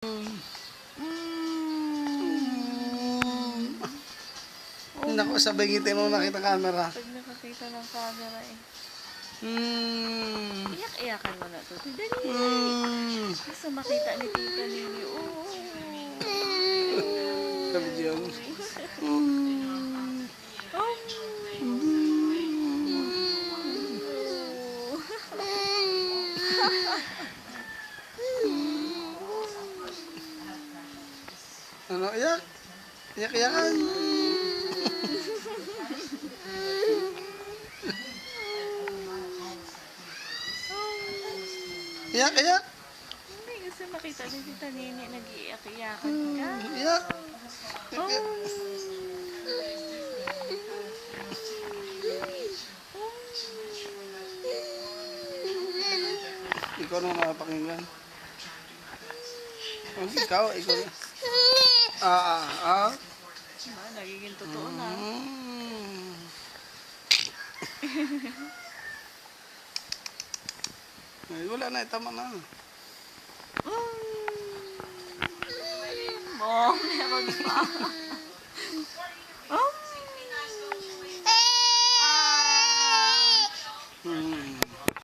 Naku, sabay ngitin mo nakita camera. Pag nakakita ng camera eh. Mm. Iyak-iyakan mo na to. Dali. Gusto makita ni Tita Nini. Oh. Sabi diyan. Ano, iyak? Iyak-iyakan. Iyak-iyak. Hindi, gusto makita ni Tita Nini. Nag-iiyak-iyakan ka. Iyak. Ikaw na nakapakinggan. Ikaw. Nagiging totoo na. Ay, wala na, tama na. Meron pa.